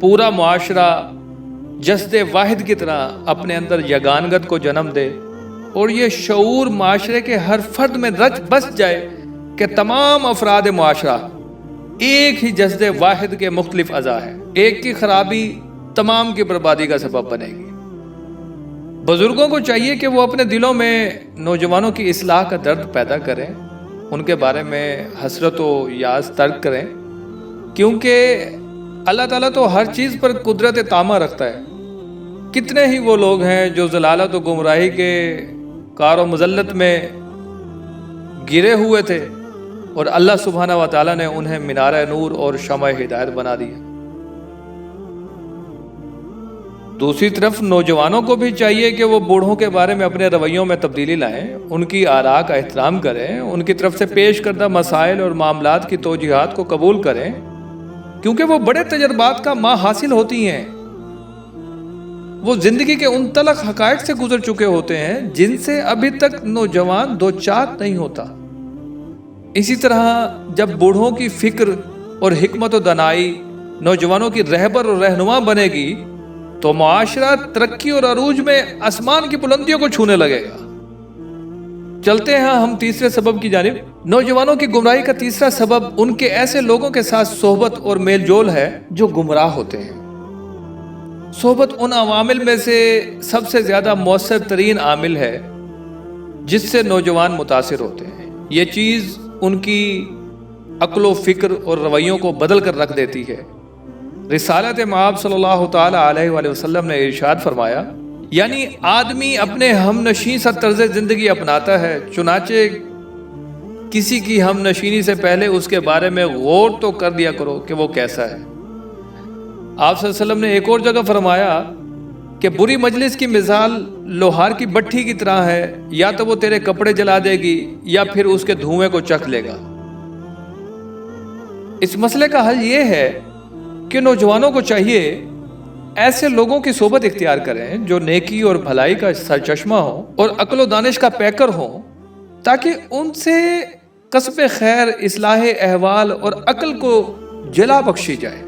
پورا معاشرہ جسد واحد کی طرح اپنے اندر یگانگت کو جنم دے اور یہ شعور معاشرے کے ہر فرد میں رچ بس جائے کہ تمام افراد معاشرہ ایک ہی جسد واحد کے مختلف اعضاء ہیں، ایک کی خرابی تمام کی بربادی کا سبب بنے گی۔ بزرگوں کو چاہیے کہ وہ اپنے دلوں میں نوجوانوں کی اصلاح کا درد پیدا کریں، ان کے بارے میں حسرت و یاس ترک کریں، کیونکہ اللہ تعالیٰ تو ہر چیز پر قدرت تامہ رکھتا ہے۔ کتنے ہی وہ لوگ ہیں جو ضلالت و گمراہی کے کار و مذلت میں گرے ہوئے تھے اور اللہ سبحانہ و تعالیٰ نے انہیں مینار نور اور شمع ہدایت بنا دیا۔ دوسری طرف نوجوانوں کو بھی چاہیے کہ وہ بوڑھوں کے بارے میں اپنے رویوں میں تبدیلی لائیں، ان کی آراء کا احترام کریں، ان کی طرف سے پیش کردہ مسائل اور معاملات کی توجیہات کو قبول کریں، کیونکہ وہ بڑے تجربات کا ماں حاصل ہوتی ہیں۔ وہ زندگی کے ان تلخ حقائق سے گزر چکے ہوتے ہیں جن سے ابھی تک نوجوان دوچار نہیں ہوتا۔ اسی طرح جب بوڑھوں کی فکر اور حکمت و دانائی نوجوانوں کی رہبر اور رہنما بنے گی تو معاشرہ ترقی اور عروج میں آسمان کی بلندیوں کو چھونے لگے گا۔ چلتے ہیں ہم تیسرے سبب کی جانب۔ نوجوانوں کی گمراہی کا تیسرا سبب ان کے ایسے لوگوں کے ساتھ صحبت اور میل جول ہے جو گمراہ ہوتے ہیں۔ صحبت ان عوامل میں سے سب سے زیادہ مؤثر ترین عامل ہے جس سے نوجوان متاثر ہوتے ہیں۔ یہ چیز ان کی عقل و فکر اور رویوں کو بدل کر رکھ دیتی ہے۔ رسالت مآب صلی اللہ تعالی علیہ وآلہ وسلم نے ارشاد فرمایا، یعنی آدمی اپنے ہم نشین سا طرز زندگی اپناتا ہے، چنانچہ کسی کی ہم نشینی سے پہلے اس کے بارے میں غور تو کر دیا کرو کہ وہ کیسا ہے۔ آپ صلی اللہ علیہ وسلم نے ایک اور جگہ فرمایا کہ بری مجلس کی مثال لوہار کی بٹھی کی طرح ہے، یا تو وہ تیرے کپڑے جلا دے گی یا پھر اس کے دھوئیں کو چکھ لے گا۔ اس مسئلے کا حل یہ ہے کہ نوجوانوں کو چاہیے ایسے لوگوں کی صحبت اختیار کریں جو نیکی اور بھلائی کا سرچشمہ ہوں اور عقل و دانش کا پیکر ہوں، تاکہ ان سے کسب خیر، اصلاح احوال اور عقل کو جلا بخشی جائے۔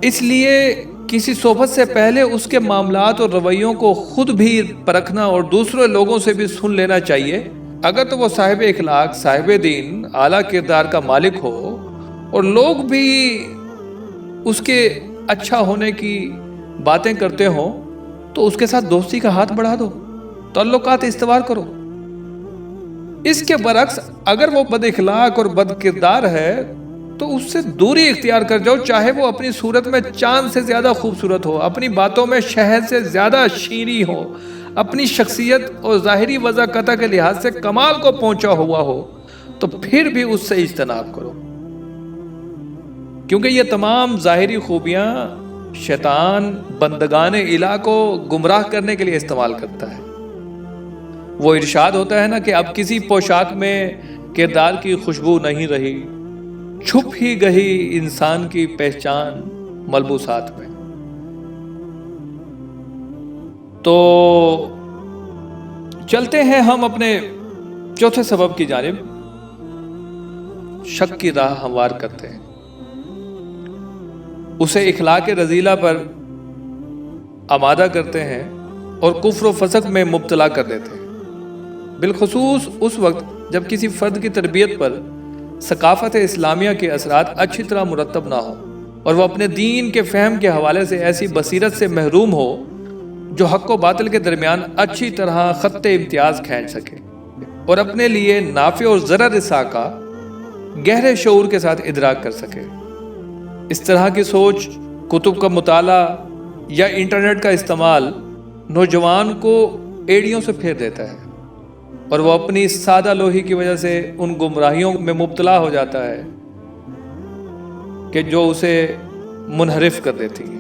اس لیے کسی صحبت سے پہلے اس کے معاملات اور رویوں کو خود بھی پرکھنا اور دوسرے لوگوں سے بھی سن لینا چاہیے۔ اگر تو وہ صاحب اخلاق، صاحب دین، اعلیٰ کردار کا مالک ہو اور لوگ بھی اس کے اچھا ہونے کی باتیں کرتے ہوں تو اس کے ساتھ دوستی کا ہاتھ بڑھا دو، تعلقات استوار کرو۔ اس کے برعکس اگر وہ بد اخلاق اور بد کردار ہے تو اس سے دوری اختیار کر جاؤ، چاہے وہ اپنی صورت میں چاند سے زیادہ خوبصورت ہو، اپنی باتوں میں شہد سے زیادہ شیریں ہو، اپنی شخصیت اور ظاہری وضاحت کے لحاظ سے کمال کو پہنچا ہوا ہو، تو پھر بھی اس سے اجتناب کرو، کیونکہ یہ تمام ظاہری خوبیاں شیطان بندگان الہ کو گمراہ کرنے کے لیے استعمال کرتا ہے۔ وہ ارشاد ہوتا ہے نا کہ اب کسی پوشاک میں کردار کی خوشبو نہیں رہی، چھپ ہی گئی انسان کی پہچان ملبوسات میں۔ تو چلتے ہیں ہم اپنے چوتھے سبب کی جانب۔ شک کی راہ ہموار کرتے ہیں، اسے اخلاق رذیلہ پر آمادہ کرتے ہیں اور کفر و فسق میں مبتلا کر دیتے ہیں، بالخصوص اس وقت جب کسی فرد کی تربیت پر ثقافت اسلامیہ کے اثرات اچھی طرح مرتب نہ ہو اور وہ اپنے دین کے فہم کے حوالے سے ایسی بصیرت سے محروم ہو جو حق و باطل کے درمیان اچھی طرح خط امتیاز کھینچ سکے اور اپنے لیے نافع اور ضرر رساں کا گہرے شعور کے ساتھ ادراک کر سکے۔ اس طرح کی سوچ، کتب کا مطالعہ یا انٹرنیٹ کا استعمال نوجوان کو ایڑیوں سے پھیر دیتا ہے اور وہ اپنی سادہ لوہی کی وجہ سے ان گمراہیوں میں مبتلا ہو جاتا ہے کہ جو اسے منحرف کر دیتی ہیں۔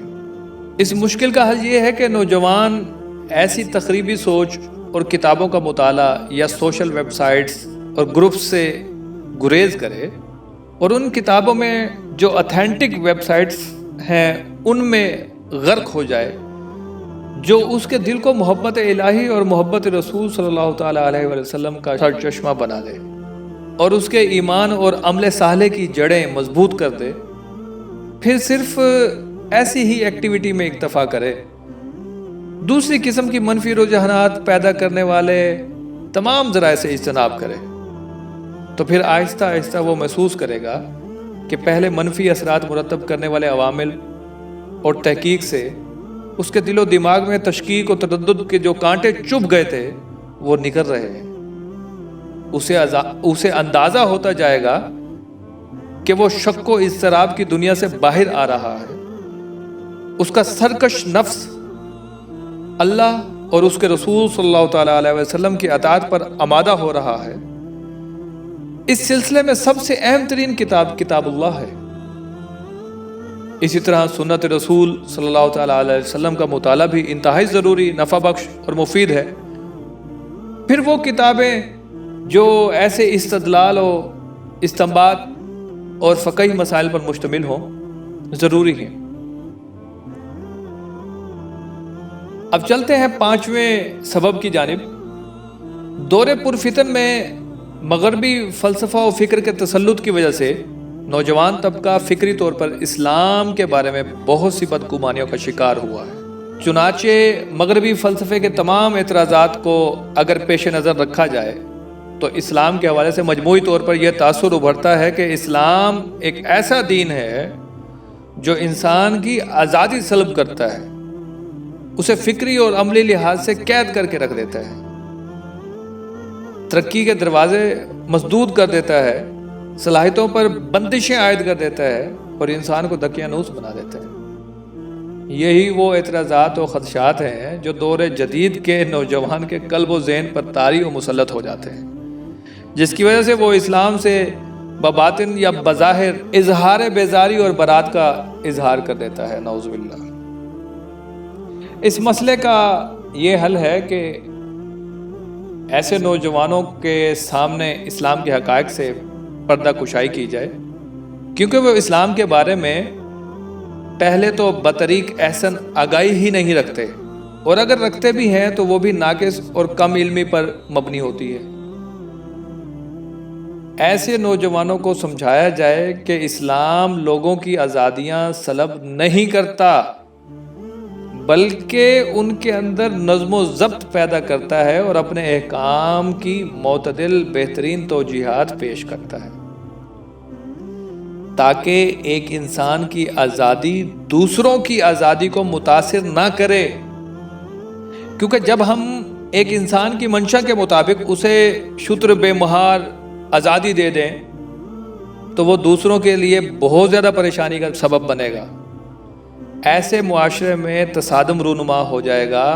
اس مشکل کا حل یہ ہے کہ نوجوان ایسی تخریبی سوچ اور کتابوں کا مطالعہ یا سوشل ویب سائٹس اور گروپس سے گریز کرے اور ان کتابوں میں جو اتھینٹک ویب سائٹس ہیں ان میں غرق ہو جائے جو اس کے دل کو محبت الہی اور محبت رسول صلی اللہ تعالی علیہ وسلم کا سرچشمہ بنا دے اور اس کے ایمان اور عمل صالح کی جڑیں مضبوط کر دے پھر صرف ایسی ہی ایکٹیویٹی میں اکتفا کرے، دوسری قسم کی منفی رجحانات پیدا کرنے والے تمام ذرائع سے اجتناب کرے، تو پھر آہستہ آہستہ وہ محسوس کرے گا کہ پہلے منفی اثرات مرتب کرنے والے عوامل اور تحقیق سے اس کے دل و دماغ میں تشکیک و تردد کے جو کانٹے چبھ گئے تھے وہ نکل رہے ہیں۔ اسے اندازہ ہوتا جائے گا کہ وہ شک و اضطراب کی دنیا سے باہر آ رہا ہے، اس کا سرکش نفس اللہ اور اس کے رسول صلی اللہ تعالیٰ علیہ وسلم کی اطاعت پر آمادہ ہو رہا ہے۔ اس سلسلے میں سب سے اہم ترین کتاب اللہ ہے۔ اسی طرح سنت رسول صلی اللہ تعالیٰ علیہ وسلم کا مطالعہ بھی انتہائی ضروری، نفع بخش اور مفید ہے۔ پھر وہ کتابیں جو ایسے استدلال و استنباط اور فقہی مسائل پر مشتمل ہوں ضروری ہیں۔ اب چلتے ہیں 5ویں سبب کی جانب۔ دور پرفتن میں مغربی فلسفہ و فکر کے تسلط کی وجہ سے نوجوان طبقہ فکری طور پر اسلام کے بارے میں بہت سی بدگمانیوں کا شکار ہوا ہے۔ چنانچہ مغربی فلسفے کے تمام اعتراضات کو اگر پیش نظر رکھا جائے تو اسلام کے حوالے سے مجموعی طور پر یہ تاثر ابھرتا ہے کہ اسلام ایک ایسا دین ہے جو انسان کی آزادی سلب کرتا ہے، اسے فکری اور عملی لحاظ سے قید کر کے رکھ دیتا ہے، ترقی کے دروازے مسدود کر دیتا ہے، صلاحیتوں پر بندشیں عائد کر دیتا ہے اور انسان کو دقیانوس بنا دیتا ہے۔ یہی وہ اعتراضات و خدشات ہیں جو دور جدید کے نوجوان کے قلب و ذہن پر طاری و مسلط ہو جاتے ہیں، جس کی وجہ سے وہ اسلام سے بباطن یا بظاہر اظہار بیزاری اور برات کا اظہار کر دیتا ہے، نعوذ باللہ۔ اس مسئلے کا یہ حل ہے کہ ایسے نوجوانوں کے سامنے اسلام کے حقائق سے پردہ کشائی کی جائے، کیونکہ وہ اسلام کے بارے میں پہلے تو بطریق احسن آگاہی ہی نہیں رکھتے، اور اگر رکھتے بھی ہیں تو وہ بھی ناقص اور کم علمی پر مبنی ہوتی ہے۔ ایسے نوجوانوں کو سمجھایا جائے کہ اسلام لوگوں کی آزادیاں سلب نہیں کرتا، بلکہ ان کے اندر نظم و ضبط پیدا کرتا ہے اور اپنے احکام کی معتدل بہترین توجیہات پیش کرتا ہے، تاکہ ایک انسان کی آزادی دوسروں کی آزادی کو متاثر نہ کرے۔ کیونکہ جب ہم ایک انسان کی منشا کے مطابق اسے شتر بے مہار آزادی دے دیں تو وہ دوسروں کے لیے بہت زیادہ پریشانی کا سبب بنے گا۔ ایسے معاشرے میں تصادم رونما ہو جائے گا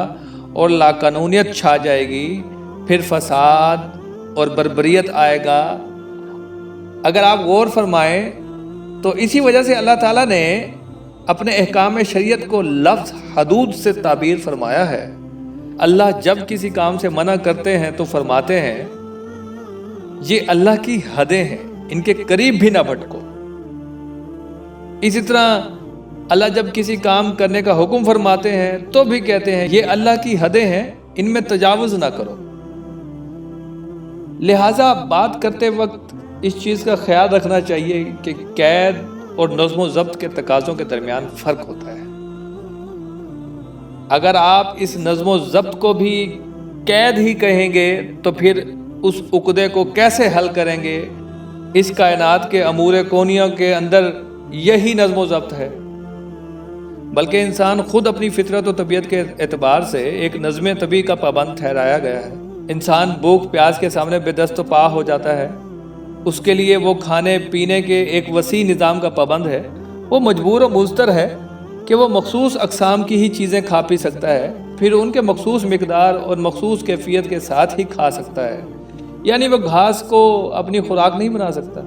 اور لاقانونیت چھا جائے گی، پھر فساد اور بربریت آئے گا۔ اگر آپ غور فرمائیں تو اسی وجہ سے اللہ تعالیٰ نے اپنے احکام شریعت کو لفظ حدود سے تعبیر فرمایا ہے۔ اللہ جب کسی کام سے منع کرتے ہیں تو فرماتے ہیں یہ اللہ کی حدیں ہیں، ان کے قریب بھی نہ بھٹکو۔ اسی طرح اللہ جب کسی کام کرنے کا حکم فرماتے ہیں تو بھی کہتے ہیں یہ اللہ کی حدیں ہیں، ان میں تجاوز نہ کرو۔ لہٰذا بات کرتے وقت اس چیز کا خیال رکھنا چاہیے کہ قید اور نظم و ضبط کے تقاضوں کے درمیان فرق ہوتا ہے۔ اگر آپ اس نظم و ضبط کو بھی قید ہی کہیں گے تو پھر اس عقدے کو کیسے حل کریں گے؟ اس کائنات کے امور کونیوں کے اندر یہی نظم و ضبط ہے، بلکہ انسان خود اپنی فطرت و طبیعت کے اعتبار سے ایک نظم طبیعی کا پابند ٹھہرایا گیا ہے۔ انسان بھوک پیاس کے سامنے بے دست و پا ہو جاتا ہے، اس کے لیے وہ کھانے پینے کے ایک وسیع نظام کا پابند ہے، وہ مجبور و مضطر ہے کہ وہ مخصوص اقسام کی ہی چیزیں کھا پی سکتا ہے، پھر ان کے مخصوص مقدار اور مخصوص کیفیت کے ساتھ ہی کھا سکتا ہے۔ یعنی وہ گھاس کو اپنی خوراک نہیں بنا سکتا،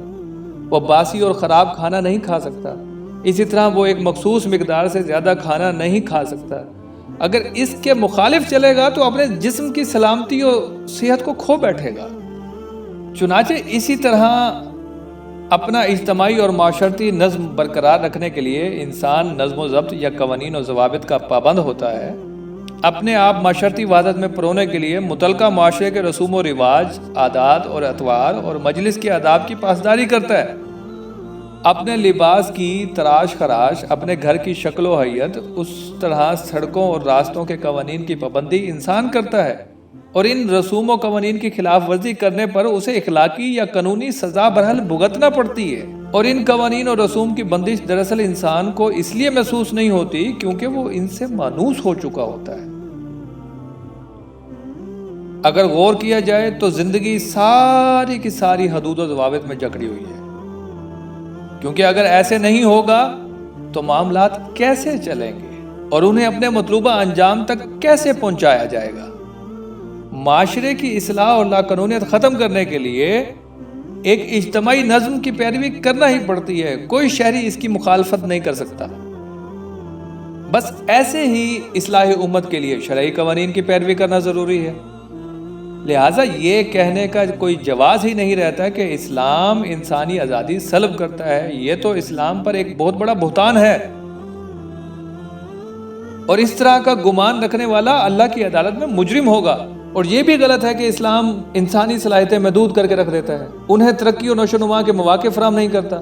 وہ باسی اور خراب کھانا نہیں کھا سکتا، اسی طرح وہ ایک مخصوص مقدار سے زیادہ کھانا نہیں کھا سکتا۔ اگر اس کے مخالف چلے گا تو اپنے جسم کی سلامتی اور صحت کو کھو بیٹھے گا۔ چنانچہ اسی طرح اپنا اجتماعی اور معاشرتی نظم برقرار رکھنے کے لیے انسان نظم و ضبط یا قوانین و ضوابط کا پابند ہوتا ہے۔ اپنے آپ معاشرتی وحدت میں پرونے کے لیے متعلقہ معاشرے کے رسوم و رواج، عادات اور اطوار اور مجلس کے آداب کی پاسداری کرتا ہے۔ اپنے لباس کی تراش خراش، اپنے گھر کی شکل و حیت، اس طرح سڑکوں اور راستوں کے قوانین کی پابندی انسان کرتا ہے، اور ان رسوم و قوانین کی خلاف ورزی کرنے پر اسے اخلاقی یا قانونی سزا برحال بھگتنا پڑتی ہے۔ اور ان قوانین اور رسوم کی بندش دراصل انسان کو اس لیے محسوس نہیں ہوتی کیونکہ وہ ان سے مانوس ہو چکا ہوتا ہے۔ اگر غور کیا جائے تو زندگی ساری کی ساری حدود و ضوابط میں جکڑی ہوئی ہے، کیونکہ اگر ایسے نہیں ہوگا تو معاملات کیسے چلیں گے اور انہیں اپنے مطلوبہ انجام تک کیسے پہنچایا جائے گا؟ معاشرے کی اصلاح اور لاقانونیت ختم کرنے کے لیے ایک اجتماعی نظم کی پیروی کرنا ہی پڑتی ہے، کوئی شہری اس کی مخالفت نہیں کر سکتا۔ بس ایسے ہی اصلاح امت کے لیے شرعی قوانین کی پیروی کرنا ضروری ہے۔ لہٰذا یہ کہنے کا کوئی جواز ہی نہیں رہتا کہ اسلام انسانی آزادی سلب کرتا ہے، یہ تو اسلام پر ایک بہت بڑا بہتان ہے، اور اس طرح کا گمان رکھنے والا اللہ کی عدالت میں مجرم ہوگا۔ اور یہ بھی غلط ہے کہ اسلام انسانی صلاحیتیں محدود کر کے رکھ دیتا ہے، انہیں ترقی و نشو و نما کے مواقع فراہم نہیں کرتا،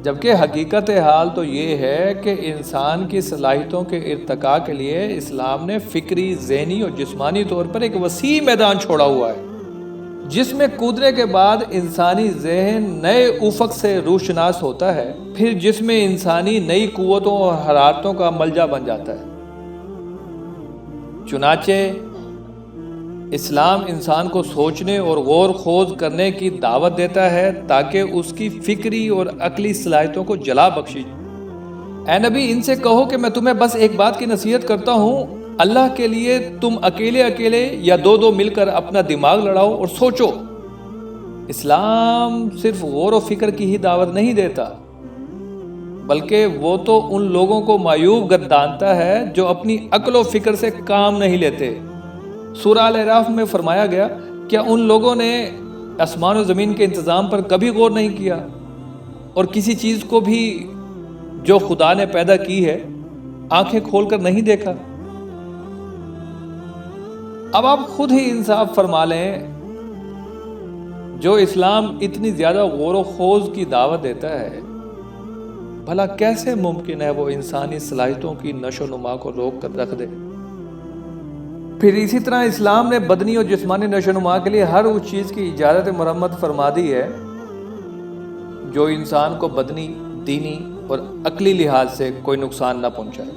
جبکہ حقیقت حال تو یہ ہے کہ انسان کی صلاحیتوں کے ارتقاء کے لیے اسلام نے فکری، ذہنی اور جسمانی طور پر ایک وسیع میدان چھوڑا ہوا ہے، جس میں کودنے کے بعد انسانی ذہن نئے افق سے روشناس ہوتا ہے، پھر جس میں انسانی نئی قوتوں اور حرارتوں کا ملجا بن جاتا ہے۔ چنانچہ اسلام انسان کو سوچنے اور غور خوض کرنے کی دعوت دیتا ہے تاکہ اس کی فکری اور عقلی صلاحیتوں کو جلا بخشی۔ اے نبی، ان سے کہو کہ میں تمہیں بس ایک بات کی نصیحت کرتا ہوں، اللہ کے لیے تم اکیلے اکیلے یا دو دو مل کر اپنا دماغ لڑاؤ اور سوچو۔ اسلام صرف غور و فکر کی ہی دعوت نہیں دیتا، بلکہ وہ تو ان لوگوں کو معیوب گردانتا ہے جو اپنی عقل و فکر سے کام نہیں لیتے۔ سورہ الاعراف میں فرمایا گیا، کیا ان لوگوں نے آسمان و زمین کے انتظام پر کبھی غور نہیں کیا اور کسی چیز کو بھی جو خدا نے پیدا کی ہے آنکھیں کھول کر نہیں دیکھا؟ اب آپ خود ہی انصاف فرما لیں، جو اسلام اتنی زیادہ غور و خوض کی دعوت دیتا ہے، بھلا کیسے ممکن ہے وہ انسانی صلاحیتوں کی نشو و نما کو روک کر رکھ دے؟ پھر اسی طرح اسلام نے بدنی اور جسمانی نشو و نما کے لیے ہر اس چیز کی اجازت مرمت فرما دی ہے جو انسان کو بدنی، دینی اور عقلی لحاظ سے کوئی نقصان نہ پہنچائے۔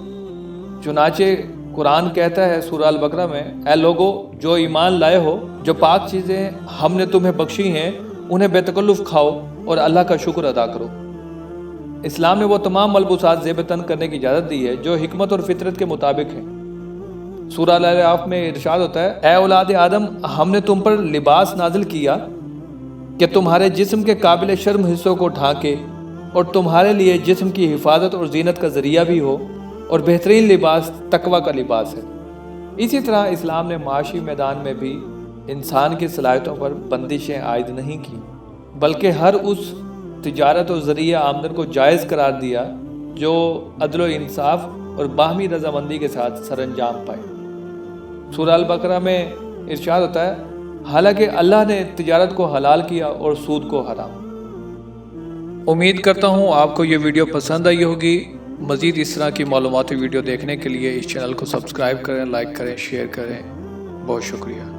چنانچہ قرآن کہتا ہے سورہ البقرہ میں، اے لوگو جو ایمان لائے ہو، جو پاک چیزیں ہم نے تمہیں بخشی ہیں انہیں بے تکلف کھاؤ اور اللہ کا شکر ادا کرو۔ اسلام نے وہ تمام ملبوسات زیب تن کرنے کی اجازت دی ہے جو حکمت اور فطرت کے مطابق ہیں۔ سورہ الاعراف میں ارشاد ہوتا ہے، اے اولاد آدم، ہم نے تم پر لباس نازل کیا کہ تمہارے جسم کے قابل شرم حصوں کو ڈھانکے اور تمہارے لیے جسم کی حفاظت اور زینت کا ذریعہ بھی ہو، اور بہترین لباس تقوی کا لباس ہے۔ اسی طرح اسلام نے معاشی میدان میں بھی انسان کی صلاحیتوں پر بندشیں عائد نہیں کی، بلکہ ہر اس تجارت و ذریعہ آمدن کو جائز قرار دیا جو عدل و انصاف اور باہمی رضامندی کے ساتھ سر انجام پائے۔ سورہ البقرہ میں ارشاد ہوتا ہے، حالانکہ اللہ نے تجارت کو حلال کیا اور سود کو حرام۔ امید کرتا ہوں آپ کو یہ ویڈیو پسند آئی ہوگی۔ مزید اس طرح کی معلوماتی ویڈیو دیکھنے کے لیے اس چینل کو سبسکرائب کریں، لائک کریں، شیئر کریں۔ بہت شکریہ۔